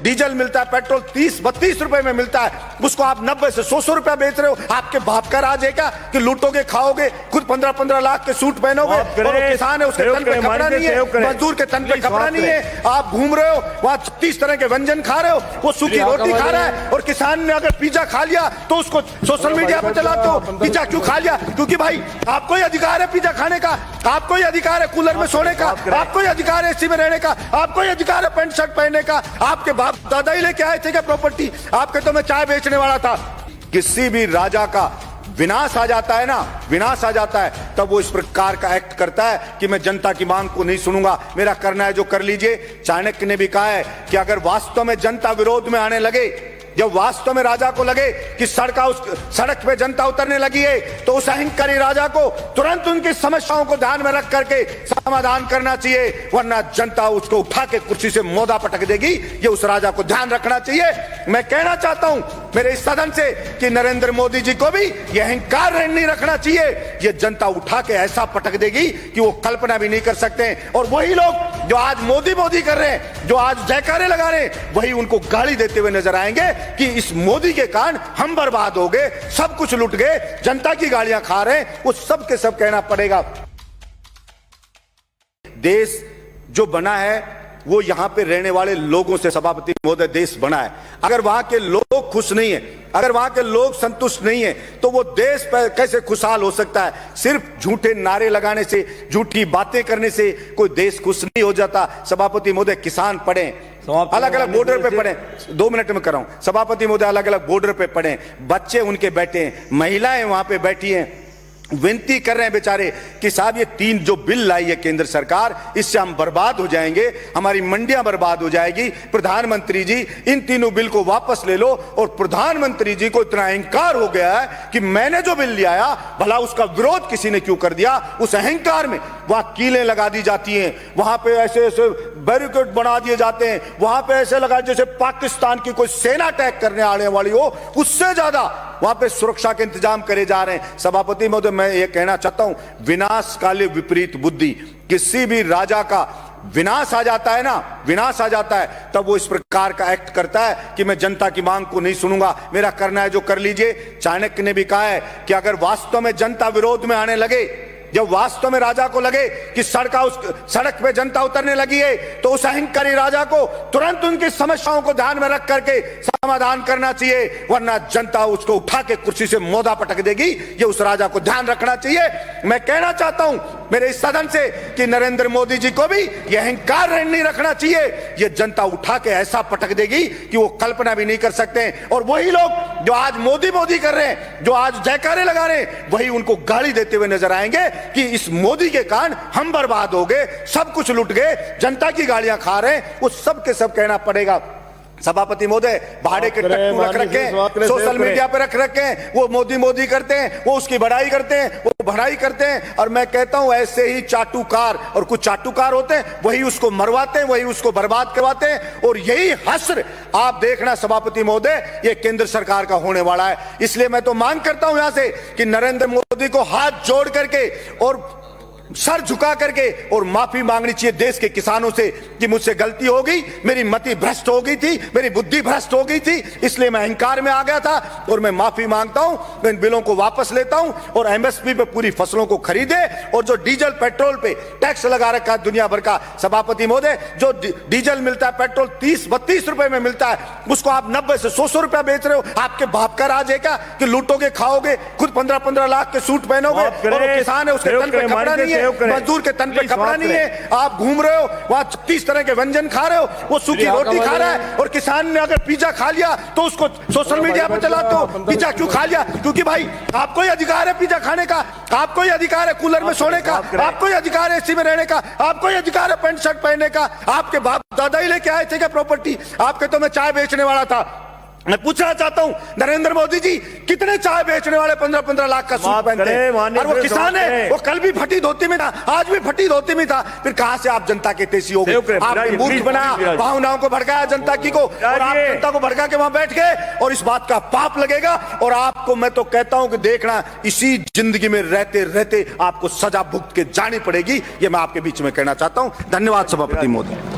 Diesel मिलता है, petrol 30-32 रुपए में मिलता है, उसको आप 90 से 100 रुपया बेच रहे हो। आपके बाप का राज है क्या कि लूटोगे, खाओगे, खुद 15-15 लाख के सूट पहनोगे, और वो किसान है उसके तन पे कपड़ा नहीं है, मजदूर के तन पे कपड़ा नहीं है, आप घूम रहे हो वहां 30 तरह के व्यंजन खा रहे हो, वो सूखी रोटी खा रहा है। और किसान ने अगर पिज्जा खा लिया तो उसको सोशल मीडिया पे चलाते हो, पिज्जा क्यों खा लिया? क्योंकि भाई आपको ही अधिकार है पिज्जा खाने का, आपको ही अधिकार है कूलर में सोने का, आपको ही अधिकार है एसी में रहने का, आपको ही अधिकार है पैंट शर्ट पहनने का। आपके बाप दादा ही लेके आए थे क्या प्रॉपर्टी? आपके तो मैं चाय बेचने वाला था। किसी भी राजा का विनाश आ जाता है ना, विनाश आ जाता है, तब वो इस प्रकार का एक्ट करता है कि मैं जनता की मांग को नहीं सुनूंगा, मेरा करना है जो कर लीजिए। चाणक्य ने भी कहा है कि अगर वास्तव में जनता विरोध में आने लगे, जब वास्तव में राजा को लगे कि सड़क पे जनता उतरने लगी है, तो उस अहंकारी राजा को तुरंत उनकी समस्याओं को ध्यान में रख करके समाधान करना चाहिए, वरना जनता उसको उठा के कुर्सी से मोदा पटक देगी। ये उस राजा को ध्यान रखना चाहिए। मैं कहना चाहता हूं मेरे इस सदन से कि नरेंद्र मोदी जी को भी यह अहंकार नहीं रखना चाहिए। ये जनता उठा के ऐसा पटक देगी कि वो कल्पना भी नहीं कर सकते। और वही लोग जो आज मोदी मोदी कर रहे हैं, जो आज जयकारे लगा रहे हैं, वही उनको गाली देते हुए नजर आएंगे कि इस मोदी के कारण हम बर्बाद हो गए, सब कुछ लुट गए, जनता की गालियां खा रहे हैं। वो सब के सब कहना पड़ेगा। देश जो बना है वो यहां पे रहने वाले लोगों से सभापति महोदय देश बना है। अगर वहां के लोग खुश नहीं है, अगर वहां के लोग संतुष्ट नहीं है, तो वो देश पर कैसे खुशहाल हो सकता है? सिर्फ झूठे नारे लगाने से, झूठी बातें करने से कोई देश खुश नहीं हो जाता। सभापति महोदय किसान पढ़े, अलग अलग बॉर्डर पे पड़े, 2 मिनट में कर रहा हूं। सभापति महोदय अलग अलग बॉर्डर पे पड़े, बच्चे उनके बैठे हैं, महिलाएं वहां पे बैठी हैं, विनती कर रहे हैं बेचारे कि साहब ये 3 जो बिल लाई है केंद्र सरकार, इससे हम बर्बाद हो जाएंगे, हमारी मंडियां बर्बाद हो जाएगी। प्रधानमंत्री जी इन तीनों बिल को वापस ले लो। और प्रधानमंत्री जी को इतना अहंकार हो गया है कि मैंने जो बिल लिया भला उसका विरोध किसी ने क्यों कर दिया? उस अहंकार में वहां कीलें लगा दी जाती हैं, वहां पे ऐसे ऐसे बैरिकेड बना दिए जाते हैं, वहां पे ऐसे लगा जैसे पाकिस्तान की कोई सेना अटैक करने आने वाली हो, उससे ज्यादा वहां पे सुरक्षा के इंतजाम करे जा रहे हैं। सभापति महोदय मैं ये कहना चाहता हूं, विनाश काले विपरीत बुद्धि। किसी भी राजा का विनाश आ जाता है ना, विनाश आ जाता है, तब वो इस प्रकार का एक्ट करता है कि मैं जनता की मांग को नहीं सुनूंगा, मेरा करना है जो कर लीजिए। चाणक्य ने भी कहा है कि अगर वास्तव में जनता विरोध में आने लगे, जब वास्तव में राजा को लगे कि सड़क पे जनता उतरने लगी है, तो उस अहंकारी राजा को तुरंत उनकी समस्याओं को ध्यान में रख करके समाधान करना चाहिए, वरना जनता उसको उठा के कुर्सी से मोदा पटक देगी। ये उस राजा को ध्यान रखना चाहिए। मैं कहना चाहता हूं मेरे इस सदन से कि नरेंद्र मोदी जी को भी यह अहंकार नहीं रखना चाहिए। ये जनता उठा के ऐसा पटक देगी कि वो कल्पना भी नहीं कर सकते। और वही लोग जो आज मोदी मोदी कर रहे हैं, जो आज जयकारे लगा रहे हैं, वही उनको गाली देते हुए नजर आएंगे कि इस मोदी के कारण हम बर्बाद हो गए, सब कुछ लुट गए, जनता की गालियां खा रहे हैं। वो सब के सब कहना पड़ेगा। सभापति महोदय भाड़े के टट्टू रख रखे हैं, सोशल मीडिया पे रख रखे हैं, वो मोदी मोदी करते हैं, वो उसकी बड़ाई करते हैं, वो भड़ाई करते हैं। और मैं कहता हूं ऐसे ही चाटुकार, और कुछ चाटुकार होते हैं, वही उसको मरवाते हैं, वही उसको बर्बाद करवाते हैं। और यही हश्र आप देखना सभापति महोदय, ये केंद्र सरकार का होने वाला है। इसलिए मैं तो मांग करता हूं यहां से कि नरेंद्र मोदी को हाथ जोड़ करके और सर झुका करके और माफी मांगनी चाहिए देश के किसानों से कि मुझसे गलती हो गई, मेरी मति भ्रष्ट हो गई थी, मेरी बुद्धि भ्रष्ट हो गई थी, इसलिए मैं अहंकार में आ गया था और मैं माफी मांगता हूं, मैं इन बिलों को वापस लेता हूं और एमएसपी पे पूरी फसलों को खरीदे। और जो डीजल पेट्रोल पे टैक्स लगा रखा है दुनिया भर का, सभापति महोदय जो डीजल मिलता है, पेट्रोल 30-32 रुपए में मिलता है, उसको आप 90 से 100 रुपया बेच रहे हो। आपके बाप का राज है क्या कि लूटोगे, खाओगे, खुद 15-15 लाख के सूट पहनोगे, और किसान है उसके तन पे कपड़ा नहीं है, मजदूर के तन पे कपड़ा नहीं है, आप घूम रहे हो वहां 30 तरह के व्यंजन खा रहे हो, वो सूखी रोटी खा रहा है। और किसान ने अगर पिज्जा खा लिया तो उसको सोशल मीडिया पे चलाते हो, पिज्जा क्यों खा लिया? क्योंकि भाई आपको ही अधिकार है पिज्जा खाने का, आपको ही अधिकार है कूलर में सोने का, आपको ही अधिकार है एसी में रहने का, आपको ही अधिकार है पैंट शर्ट पहनने का। आपके बाप दादा ही लेके आए थे क्या प्रॉपर्टी? आपके तो मैं चाय बेचने वाला था। मैं पूछना चाहता हूं नरेंद्र मोदी जी, कितने चाय बेचने वाले 15-15 लाख का सूट पहनते हैं? और वो किसान है, वो कल भी फटी धोती में था, आज भी फटी धोती में था। फिर कहां से आप जनता के तेजी हो गए? आपने मूर्ख बनाया, भावनाओं को भड़काया जनता की को, और आप जनता को भड़का के वहां बैठ गए। और इस बात का पाप लगेगा। और आपको मैं तो कहता हूं कि देखना, इसी जिंदगी में रहते रहते आपको सजा भुगत के जानी पड़ेगी। ये मैं आपके बीच में कहना चाहता हूं। धन्यवाद सभापति महोदय।